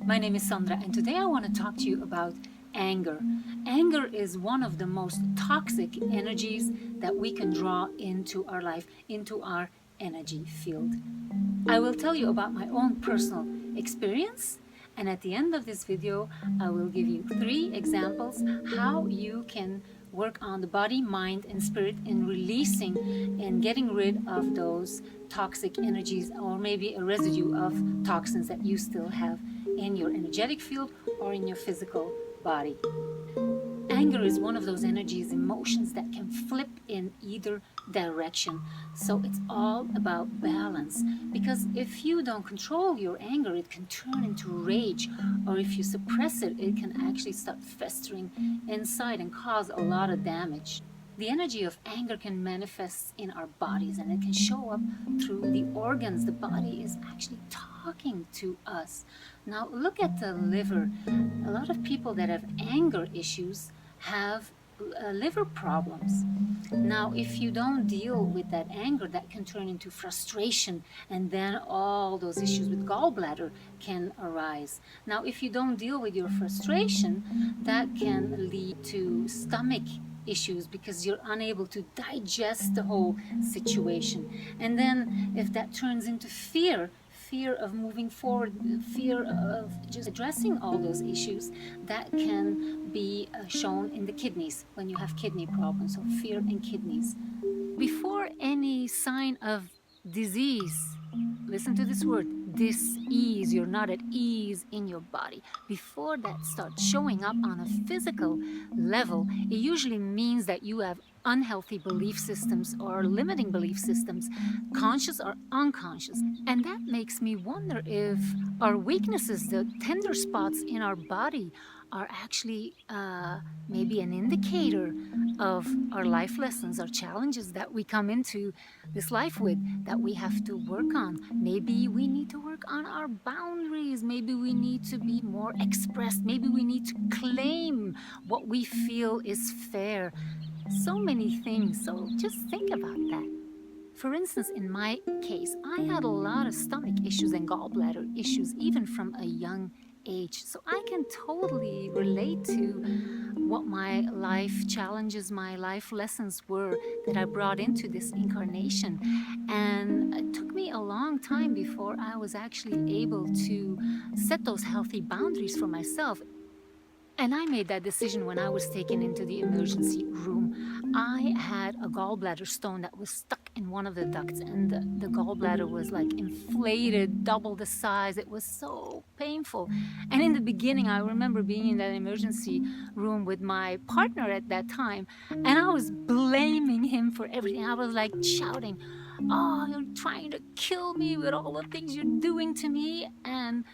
My name is Sandra, and today I want to talk to you about anger. Anger is one of the most toxic energies that we can draw into our life, into our energy field. I will tell you about my own personal experience, and at the end of this video, I will give you 3 examples how you can work on the body, mind, and spirit in releasing and getting rid of those toxic energies, or maybe a residue of toxins that you still have in your energetic field or in your physical body. Anger is one of those energies, emotions that can flip in either direction. So it's all about balance, because if you don't control your anger, it can turn into rage, or if you suppress it, it can actually start festering inside and cause a lot of damage. The energy of anger can manifest in our bodies, and it can show up through the organs. The body is actually talking to us. Now look at the liver. A lot of people that have anger issues have liver problems. Now if you don't deal with that anger, that can turn into frustration, and then all those issues with gallbladder can arise. Now if you don't deal with your frustration, that can lead to stomach issues because you're unable to digest the whole situation. And then if that turns into fear of moving forward, fear of just addressing all those issues, that can be shown in the kidneys when you have kidney problems. So fear in kidneys. Before any sign of disease, listen to this word, dis-ease, you're not at ease in your body. Before that starts showing up on a physical level, it usually means that you have unhealthy belief systems or limiting belief systems, conscious or unconscious. And that makes me wonder if our weaknesses, the tender spots in our body, are actually maybe an indicator of our life lessons, our challenges that we come into this life with, that we have to work on. Maybe we need to work on our boundaries. Maybe we need to be more expressed. Maybe we need to claim what we feel is fair. So many things. So just think about that. For instance, in my case, I had a lot of stomach issues and gallbladder issues even from a young age. So I can totally relate to what my life challenges, my life lessons were that I brought into this incarnation. And it took me a long time before I was actually able to set those healthy boundaries for myself. And I made that decision when I was taken into the emergency room. I had a gallbladder stone that was stuck in one of the ducts, and the gallbladder was like inflated, double the size. It was so painful. And in the beginning, I remember being in that emergency room with my partner at that time, and I was blaming him for everything. I was like shouting, "Oh, you're trying to kill me with all the things you're doing to me." And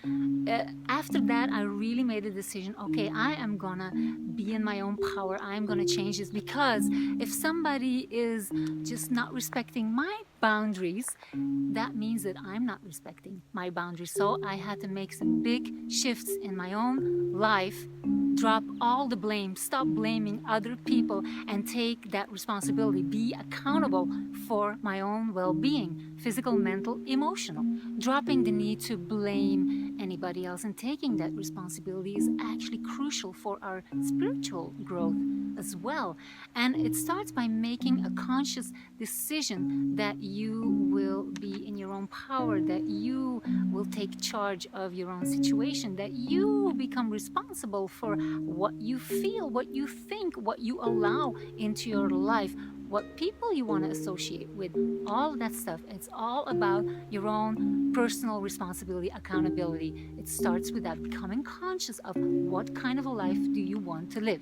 after that, I really made a decision. Okay, I am gonna be in my own power. I'm gonna change this, because if somebody is just not respecting my boundaries, that means that I'm not respecting my boundaries. So I had to make some big shifts in my own life, drop all the blame, stop blaming other people, and take that responsibility, be accountable for my own well-being, physical, mental, emotional. Dropping the need to blame anybody else and taking that responsibility is actually crucial for our spiritual growth as well. And it starts by making a conscious decision that you will be in your own power, that you will take charge of your own situation, that you become responsible for what you feel, what you think, what you allow into your life, what people you want to associate with, all that stuff. It's all about your own personal responsibility, accountability. It starts with that, becoming conscious of what kind of a life do you want to live.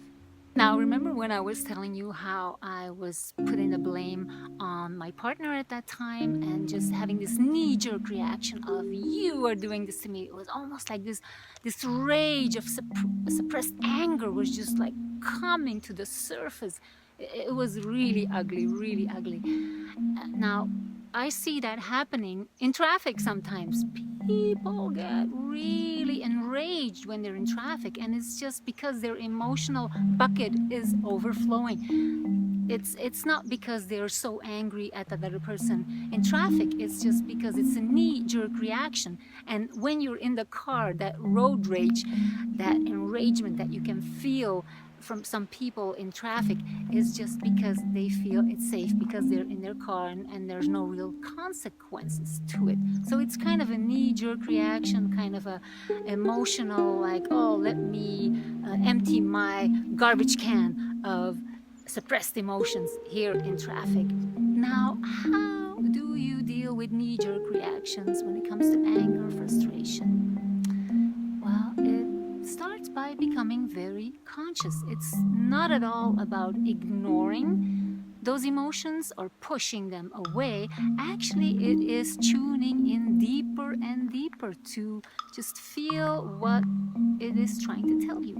Now, remember when I was telling you how I was putting the blame on my partner at that time and just having this knee-jerk reaction of, you are doing this to me? It was almost like this rage of suppressed anger was just like coming to the surface. It was really ugly, really ugly. Now, I see that happening in traffic sometimes. People get really enraged when they're in traffic, and it's just because their emotional bucket is overflowing. it's not because they're so angry at that other person in traffic. It's just because it's a knee-jerk reaction. And when you're in the car, that road rage, that enragement that you can feel from some people in traffic is just because they feel it's safe, because they're in their car, and there's no real consequences to it. So it's kind of a knee-jerk reaction, kind of a emotional, like, oh, let me empty my garbage can of suppressed emotions here in traffic. Now, how do you deal with knee-jerk reactions when it comes to anger, frustration? Well, it starts by becoming very conscious. It's not at all about ignoring those emotions or pushing them away. Actually, it is tuning in deeper and deeper to just feel what it is trying to tell you.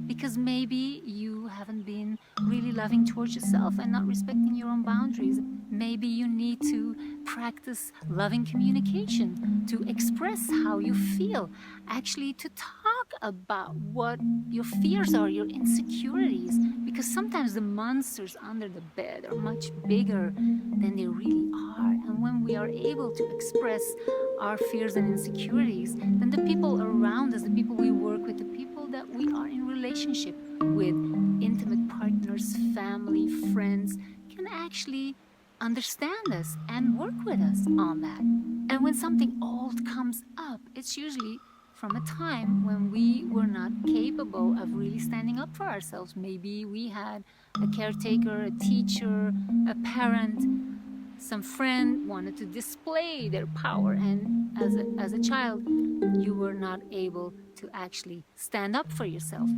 Because maybe you haven't been really loving towards yourself and not respecting your own boundaries. Maybe you need to practice loving communication, to express how you feel, actually to talk about what your fears are, your insecurities, because sometimes the monsters under the bed are much bigger than they really are. And when we are able to express our fears and insecurities, then the people around us, the people we work with, the people that we are in relationship with, intimate partners, family, friends, can actually understand us and work with us on that. And when something old comes up, it's usually from a time when we were not capable of really standing up for ourselves. Maybe we had a caretaker, a teacher, a parent, some friend wanted to display their power, and as a child you were not able to actually stand up for yourself.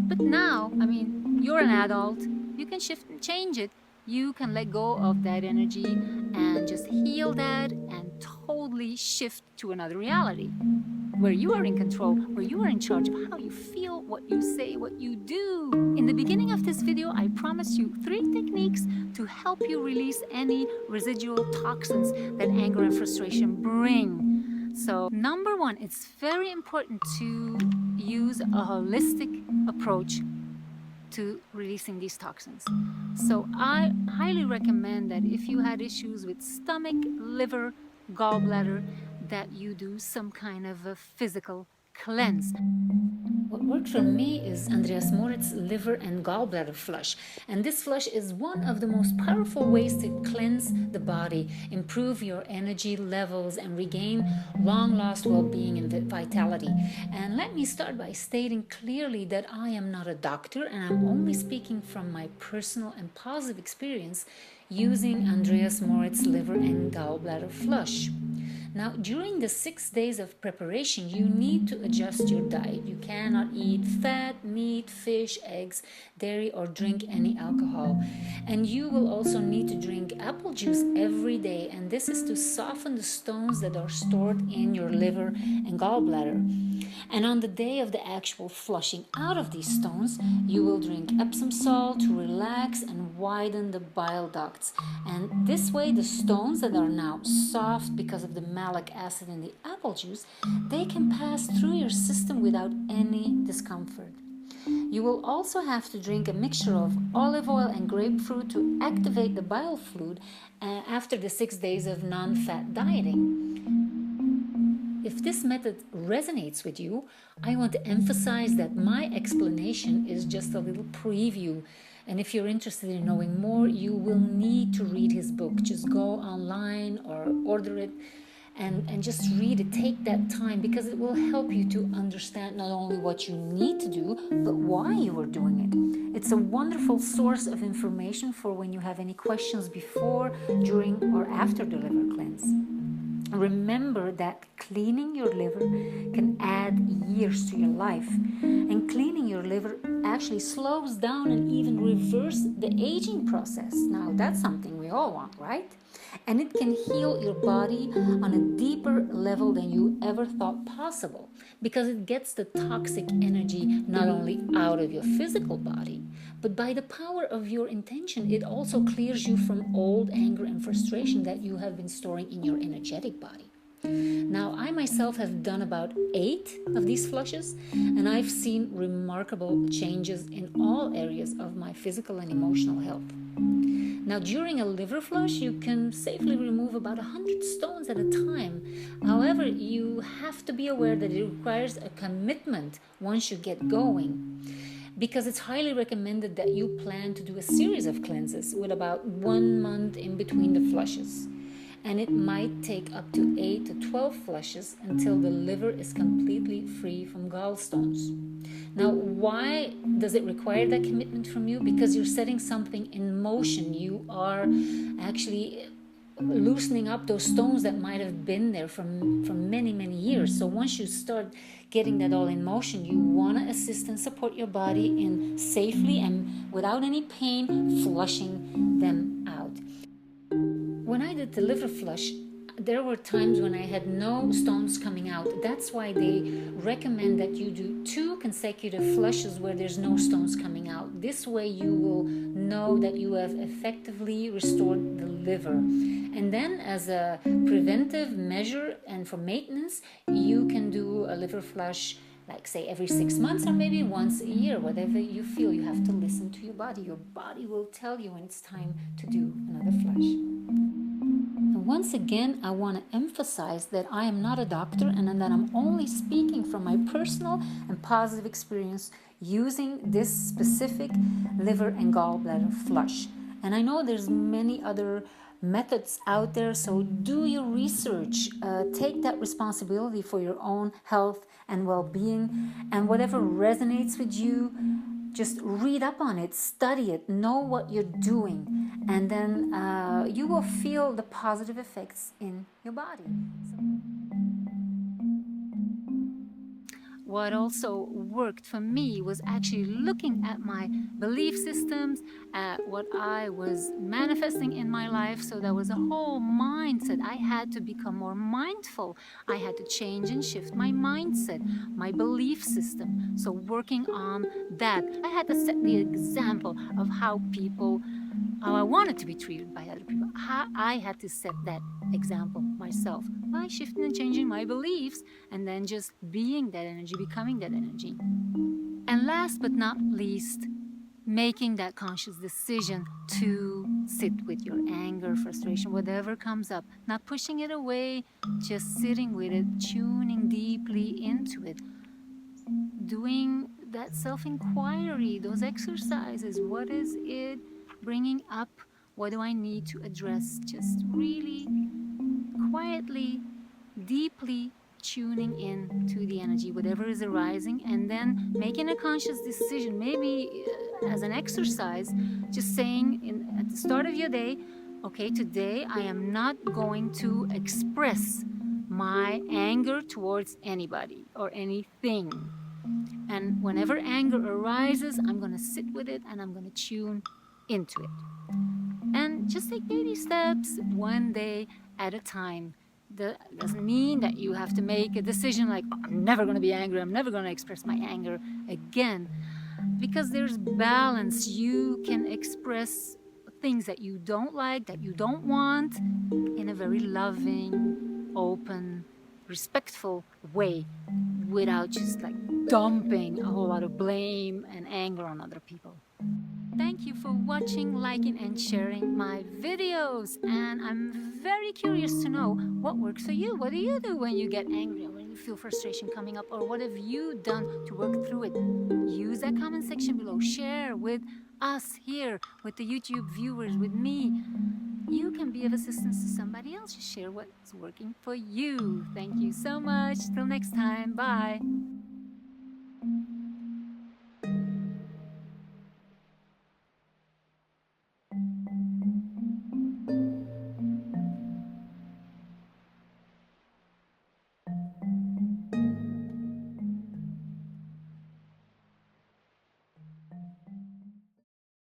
But now, I mean, you're an adult, you can shift and change it. You can let go of that energy and just heal that and totally shift to another reality where you are in control, where you are in charge of how you feel, what you say, what you do. In the beginning of this video, I promised you 3 techniques to help you release any residual toxins that anger and frustration bring. So number 1, it's very important to use a holistic approach to releasing these toxins. So I highly recommend that if you had issues with stomach, liver, gallbladder, that you do some kind of a physical cleanse. What worked for me is Andreas Moritz liver and gallbladder flush. And this flush is one of the most powerful ways to cleanse the body, improve your energy levels, and regain long-lost well-being and vitality. And let me start by stating clearly that I am not a doctor, and I'm only speaking from my personal and positive experience using Andreas Moritz liver and gallbladder flush. Now, during the 6 days of preparation, you need to adjust your diet. You cannot eat fat, meat, fish, eggs, dairy, or drink any alcohol. And you will also need to drink apple juice every day, and this is to soften the stones that are stored in your liver and gallbladder. And on the day of the actual flushing out of these stones, you will drink Epsom salt to relax and widen the bile ducts. And this way, the stones that are now soft because of the malic acid in the apple juice, they can pass through your system without any discomfort. You will also have to drink a mixture of olive oil and grapefruit to activate the bile fluid after the 6 days of non-fat dieting. If this method resonates with you, I want to emphasize that my explanation is just a little preview. And if you're interested in knowing more, you will need to read his book. Just go online or order it and just read it. Take that time, because it will help you to understand not only what you need to do, but why you are doing it. It's a wonderful source of information for when you have any questions before, during, or after the liver cleanse. Remember that cleaning your liver can add years to your life, and cleaning your liver actually slows down and even reverse the aging process. Now, that's something we all want, right? And it can heal your body on a deeper level than you ever thought possible, because it gets the toxic energy not only out of your physical body, but by the power of your intention, it also clears you from old anger and frustration that you have been storing in your energetic body. Now, I myself have done about 8 of these flushes, and I've seen remarkable changes in all areas of my physical and emotional health. Now, during a liver flush, you can safely remove about 100 stones at a time. However, you have to be aware that it requires a commitment once you get going, because it's highly recommended that you plan to do a series of cleanses with about 1 month in between the flushes. And it might take up to 8 to 12 flushes until the liver is completely free from gallstones. Now, why does it require that commitment from you? Because you're setting something in motion. You are actually loosening up those stones that might have been there for many, many years. So once you start getting that all in motion, you want to assist and support your body in safely and without any pain flushing them out. When I did the liver flush, there were times when I had no stones coming out. That's why they recommend that you do 2 consecutive flushes where there's no stones coming out. This way you will know that you have effectively restored the liver. And then as a preventive measure and for maintenance, you can do a liver flush like say every 6 months or maybe once a year, whatever you feel. You have to listen to your body. Your body will tell you when it's time to do another flush. Once again, I want to emphasize that I am not a doctor and that I'm only speaking from my personal and positive experience using this specific liver and gallbladder flush. And I know there's many other methods out there, so do your research. Take that responsibility for your own health and well-being, and whatever resonates with you, just read up on it, study it, know what you're doing, and then you will feel the positive effects in your body. What also worked for me was actually looking at my belief systems, at what I was manifesting in my life. So there was a whole mindset. I had to become more mindful. I had to change and shift my mindset, my belief system. So working on that, I had to set the example of how I wanted to be treated by other people. How I had to set that example myself by shifting and changing my beliefs, and then just being that energy, becoming that energy. And last but not least, making that conscious decision to sit with your anger, frustration, whatever comes up, not pushing it away, just sitting with it, tuning deeply into it, doing that self-inquiry, those exercises. What is it bringing up? What do I need to address? Just really quietly, deeply tuning in to the energy, whatever is arising, and then making a conscious decision, maybe as an exercise, just saying at the start of your day, okay, today I am not going to express my anger towards anybody or anything. And whenever anger arises, I'm going to sit with it and I'm going to tune into it. And just take baby steps, one day at a time. That doesn't mean that you have to make a decision like, oh, I'm never going to be angry, I'm never going to express my anger again. Because there's balance. You can express things that you don't like, that you don't want, in a very loving, open, respectful way, without just like dumping a whole lot of blame and anger on other people. Thank you for watching, liking, and sharing my videos. And I'm very curious to know what works for you. What do you do when you get angry or when you feel frustration coming up? Or what have you done to work through it? Use that comment section below. Share with us here, with the YouTube viewers, with me. You can be of assistance to somebody else. Just share what's working for you. Thank you so much. Till next time. Bye.